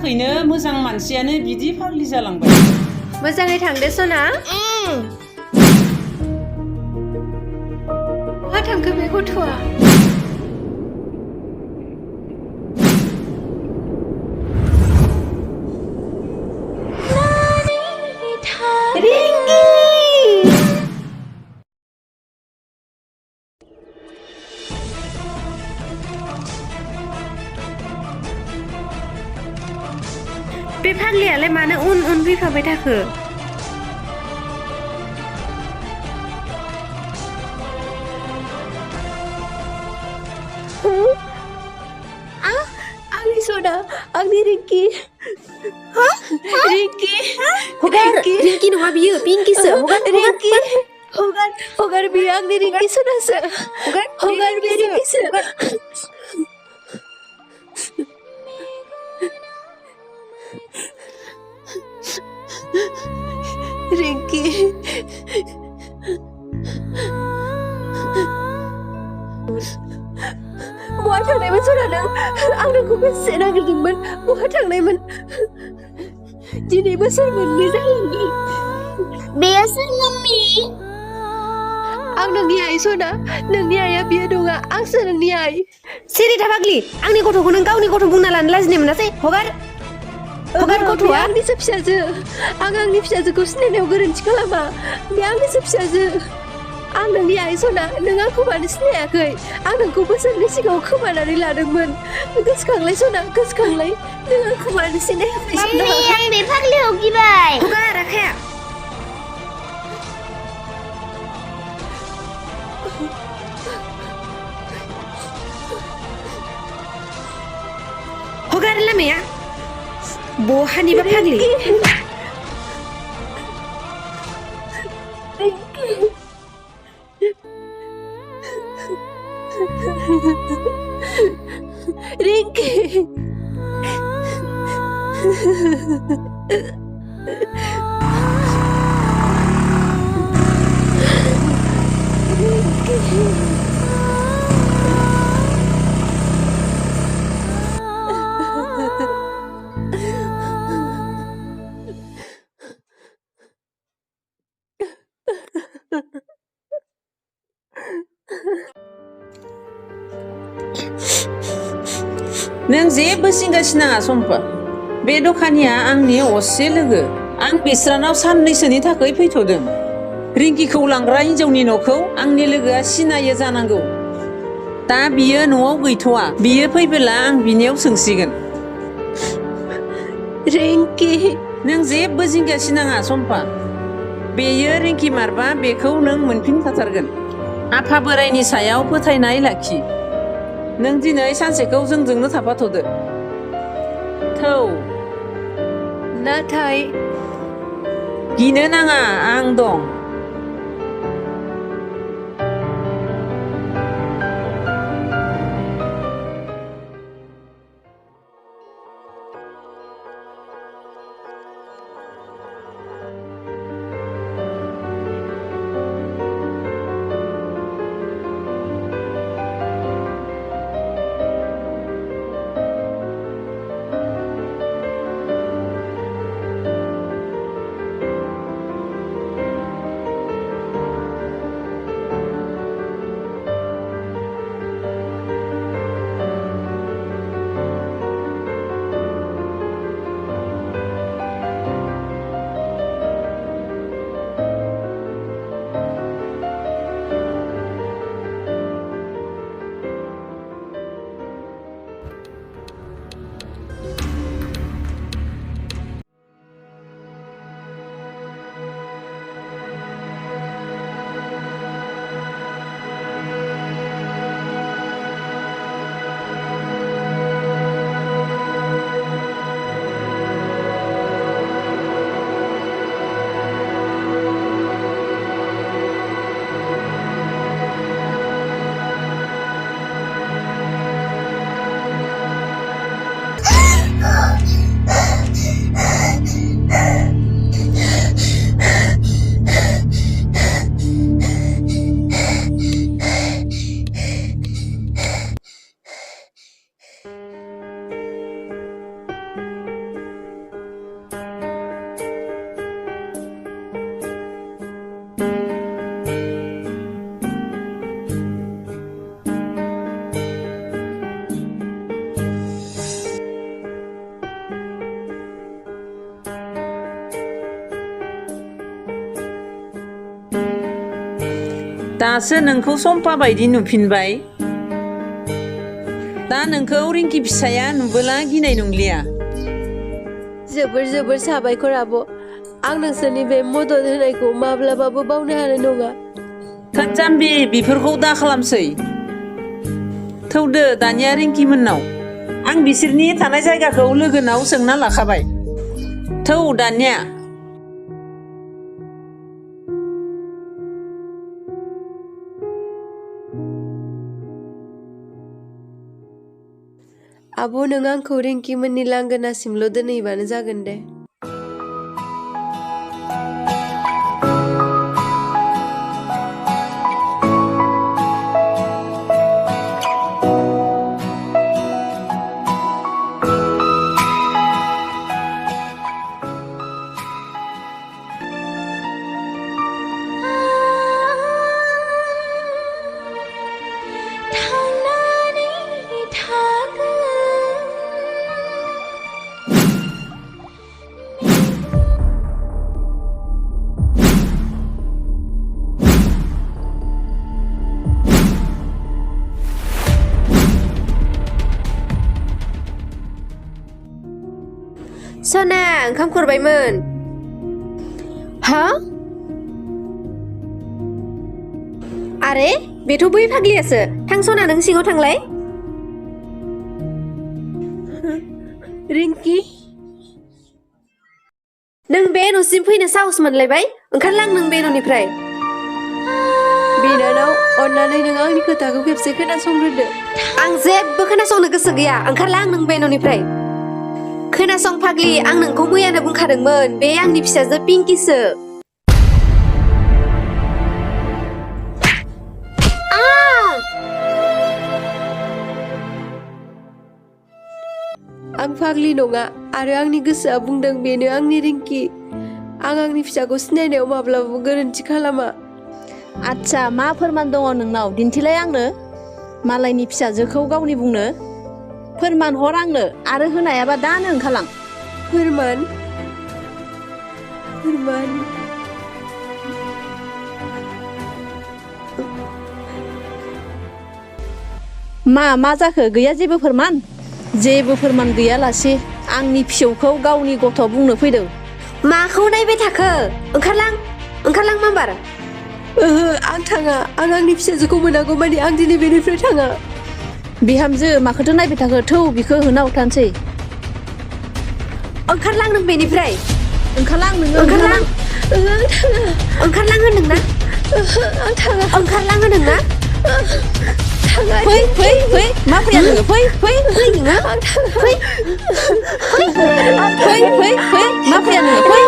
थाखैनो मोजां मानसियानो बिदि फाग्लि जालांबाय। मोजाङै थांदो सना। बहा थांखो बे गथ'आ? रिंकि! बे फाग्लियालाय मानो उन उन फैफाबाय थाखो? आंनि सना, आंनि रिंकि। रिंकि! रिंकि नङा बियो, पिंकिसो। रिंकि! हगार बियो आंनि रिंकि सनासो। हगार बियो रिंकिसो। रिंकि! बहा थांनायमोन सना नों? आं नोंखौ बेसे नागिरदोंमोन? बहा थांनायमोन? दिनै बोसोर मोननै जालांगोन। बेयो सोर मम्मी? आं नोंनि आइ सना। नोंनि आइया बियो नङा, आंसो नोंनि आइ। सिरि था फाग्लि, आंनि गथ'खौ नों गावनि गथ' बुंना लानो लाजिनाय मोनासै? हगार गथ'आ। आंनिसो फिसाजो। आं आंनि फिसाजोखौ सिनायनायाव गोरोन्थि खालामा। बे आंनिसो फिसाजो। आं नोंनि आइ सना। नों आंखौ मानो सिनायाखै? आं नोंखौ बोसोरनि सिगाङाव खोमानानै लादोंमोन। गोसोखांलाय सना, गोसोखांलाय। नों आंखौ मानो सिनायाखै सना? मम्मी, आं बे फाग्लिखौ गिबाय। हगार आखाया। हगार लामाया। बहानिबा फाग्लि। रिंकि! नों जेबो जिंगासिनो नाङा सम्पा। बे दखानिया आंनि असे लोगो। आं बिस्रानाव साननैसोनि थाखाय फैथ'दों। रिंकिखौ लांग्रा हिन्जावनि न'खौ आंनि लोगोआ सिनायो जानांगौ। दा बियो न'आव गैथ'वा। बियो फैबोला आं बिनियाव सोंसिगोन। रिंकि! नों जेबो जिंगासिनो नाङा सम्पा। बेयो रिंकि मारबा बेखौ नों मोनफिनखाथारगोन। आफा बोराइनि सायाव फोथायनाय लाखि। नों दिनै सानसेखौ जोंजोंनो थाफाथ'दो। थौ। नाथाय गिनो नाङा, आं दं। दासो नोंखौ सम्पा बायदि नुफिनबाय दा नोंखौ रिंकि फिसाया नुबोला गिनाय नंलिया जोबोर जोबोर साबायखर आब' आं नोंसोरनि बे मदद होनायखौ माब्लाबाबो बावनो हानाय नङा थोद जाम्बि बेफोरखौ दा खालामसै थौदो दानिया रिंकि मोननाव आं बिसोरनि थानाय जायगाखौ लोगोनाव सोंना लाखाबाय थौ दानिया आब' नों आंखौ रिंकि मोननि लांगोनासिमल' दोनहैबानो जागोन दे सना ओंखाम खुरबायमोन हा आरे बेथ' बै फाग्लियासो थां सना नों सिङाव थांलाय रिंकि नों बे न'सिम फैनो साहस मोनलायबाय ओंखारलां नों बे न'निफ्राय बिनानाव अन्नानै नों आंनि खोथाखौ खेबसे खोनासंग्रोदो आं जेबो खोनासंनो गोसो गैया ओंखारलां नों बे न'निफ्राय खोनासं फाग्लि आं नोंखौ मैयानो बुंखादोंमोन बे आंनि फिसाजो पिंकिसो आं फाग्लि नङा आरो आंनि गोसोआ बुंदों बेनो आंनि रिंकि आं आंनि फिसाखौ सिनायनायाव माब्लाबाबो गोरोन्थि खालामा आच्छा मा फोरमान दङ नोंनाव दिन्थिलाय आंनो मालायनि फिसाजोखौ गावनि बुंनो फोरमान हर आंनो आरो होनायाबा दानो ओंखारलां फोरमान मा जाखो गैया जेबो फोरमान गैयालासे आंनि फिसौखौ गावनि गथ' बुंनो फैदों माखौ नायबाय थाखो ओंखारलां माबार ओहो आं थाङा आं आंनि फिसाजोखौ मोनागौ मानि आं दिनै बेनिफ्राय थाङा बिहामजो माखौथो नायबाय थाखो थौ बिखौ होना हरथानसै ओंखारलां नों बेनिफ्राय ओंखारलां नोङो ओंखारलां होनदोंना आं थाङा ओंखारलां होनदोंना फै मा फैया नोङो फै नोङो आं थाङा फै मा फैया नोङो फै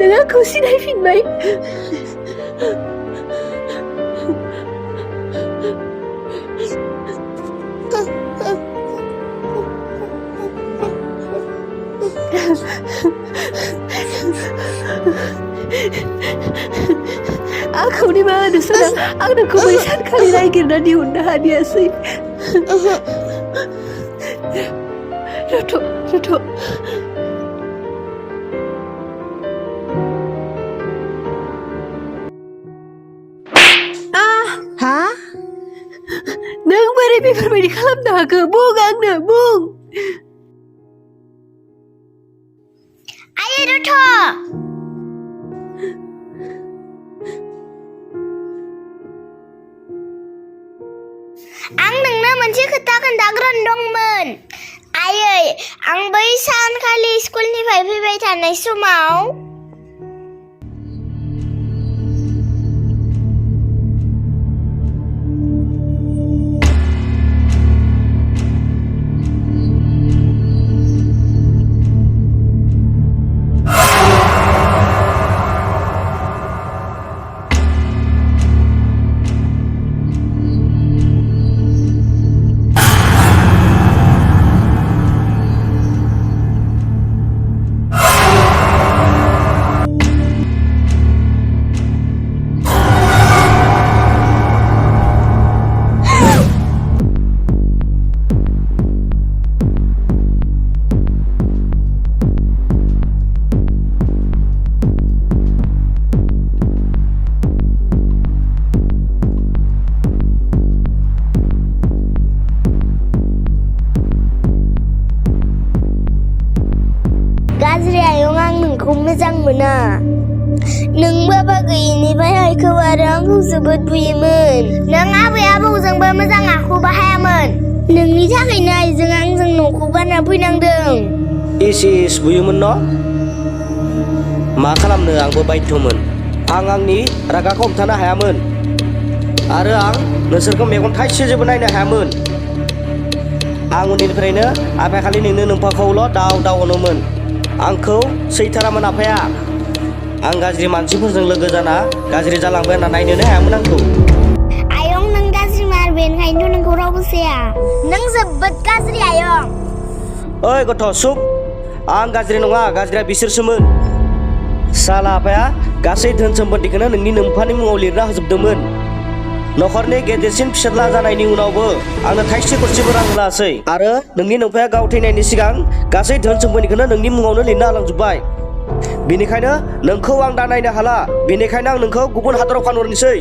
नों आंखौ सिनायफिनबाय आंखौनि मा होनो सना आं नोंखौ बै सानखालि नागिरना दिहुननो हादियासै रथ' हा नों बोरै बेफोरबायदि खालामनो हाखो बुं आंनो बुं आयै रथ' आं नोंनो मोनसे खोथा खोन्थाग्रोनो दंमोन आयै आं बै सानखालि स्कुलनिफ्राय फैबाय थानाय समाव गाज्रि आयं आं नोंखौ मोजां मोना नों बाबा गैयिनिफ्राय आइखौ आरो आंखौ जोबोद बुयोमोन नों आबै आबौजोंबो मोजां आखु बाहायामोन नोंनि थाखायनो आइजों आंजों न'खौ गारना फैनांदों इस बुयोमोन न' मा खालामनो आंबो बाध्यमोन आं आंनि रागाखौ हमथानो हायामोन आरो आं नोंसोरखौ मेगन थाइसेजोंबो नायनो हायामोन आं उन्दैनिफ्रायनो आफाया खालि नोंफाखौल' दाव अनोमोन आंखौ सैथारामोन आफाया आं गाज्रि मानसिफोरजों लोगो जाना गाज्रि जालांबाय होनना नायनोनो हायामोन आंखौ आयं नों गाज्रि मार बेनिखायनोथ' नोंखौ रावबो साया नों जोबोद गाज्रि आयं ओइ गथ' सुब आं गाज्रि नङा गाज्रिया बिसोरसोमोन साला आफाया गासै धोन सम्पतिखौनो नोंनि नोमफानि मुङाव लिरना होजोबदोंमोन न'खरनि गेदेरसिन फिसाज्ला जानायनि उनावबो आंनो थाइसे गरसेबो रां होलासै आरो नोंनि नोमफाया गाव थैनायनि सिगां गासै धोन सम्पतिखौनो नोंनि मुङावनो लिरना होलांजोब्बाय बेनिखायनो नोंखौ आं दा नायनो हाला बेनिखायनो आं नोंखौ गुबुन हादराव फानहरनोसै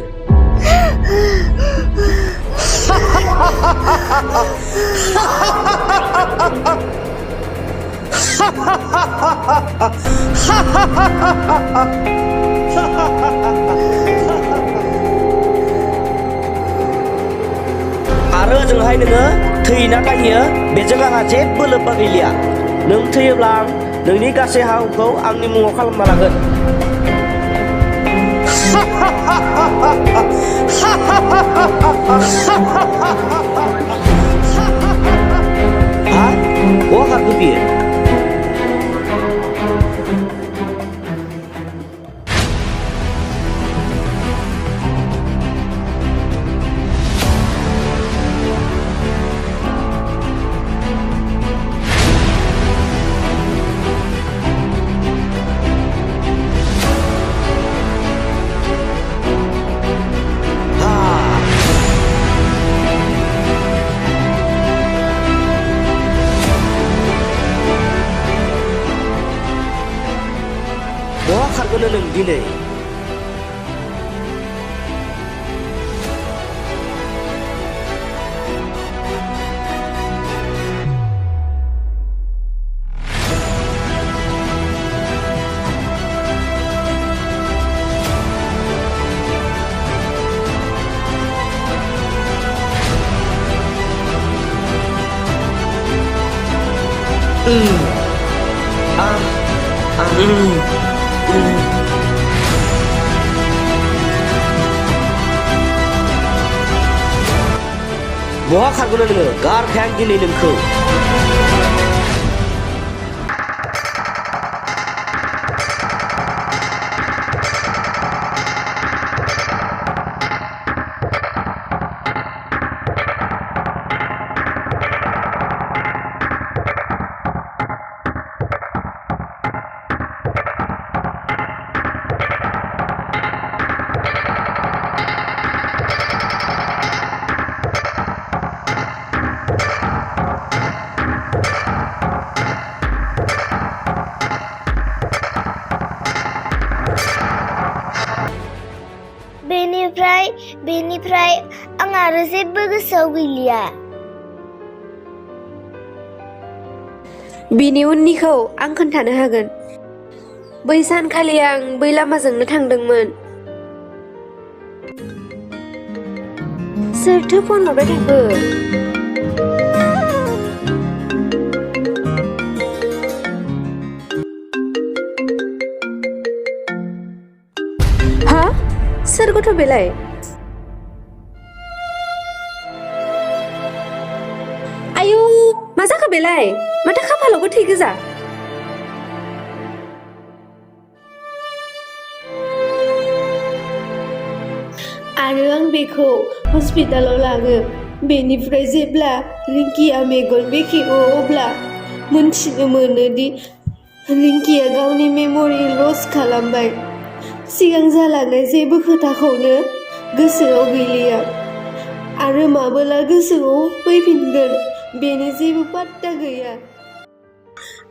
आरो ओजोंहाय नोङो थैना थायो बेजों आंहा जेबो लोब्बा गैलिया नों थैयोब्ला आं नोंनि गासै हा हुखौ आंनि मुङाव खालामना लागोन हा बहा खारखो बियो बहा खारगोन नों दिनै बहा खारगोन नोङो गारखाया आं दिनै नोंखौ आरो जेबो गोसोआव गैलिया बिनि उननिखौ आं खोन्थानो हागोन बै सानखालि आं बै लामाजोंनो थांदोंमोन सोरथो फन हरबाय थाखो हा सोर गथ' बेलाय आयौ मा जाखो बेलाय माथो खाफालावबो थै गोजा आरो आं बेखौ हस्पिटालाव लाङो बेनिफ्राय जेब्ला रिंकिया मेगन बेखेवो अब्ला मोनथिनो मोनोदि रिंकिया गावनि मेम'रि लस खालामबाय सिगां जालांनाय जेबो खोथाखौनो गोसोआव गैलिया आरो माबोला गोसोआव फैफिनगोन बेनि जेबो पात्ता गैया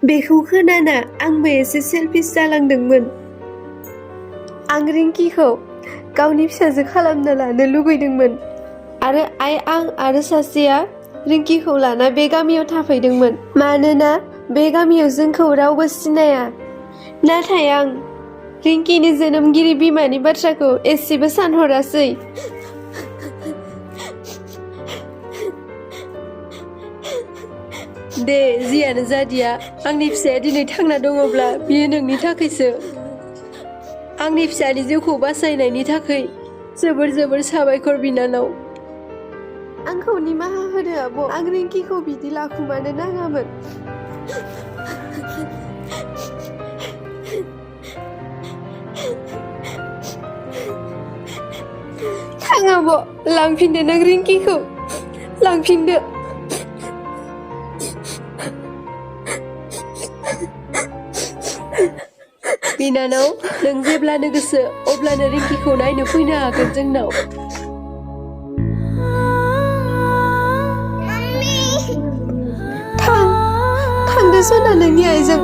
बेखौ खोनाना आंबो एसे सेलफिस जालांदोंमोन आं रिंकिखौ गावनि फिसाजो खालामना लानो लुगैदोंमोन आरो आं आरो सासेया रिंकिखौ लाना बे गामियाव थाफैदोंमोन मानोना बे गामियाव जोंखौ रावबो सिनाया नाथाय आं रिंकिनि जोनोमगिरि बिमानि बाथ्राखौ एसेबो सानहरासै दे जियानो जादिया आंनि फिसाया दिनै थांना दङब्ला बियो नोंनि थाखायसो आंनि फिसानि जिउखौ बासायनायनि थाखाय जोबोर जोबोर साबायखर बिनानाव आंखौ निमाहा होदो आब' आं रिंकिखौ बिदि लाखुमानो नाङामोन थां आब' लांफिनदो नों रिंकिखौ लांफिनदो बिनानाव नों जेब्लानो गोसो अब्लानो रिंकिखौ नायनो फैनो हागोन जोंनाव थांदो सना नोंनि आइजों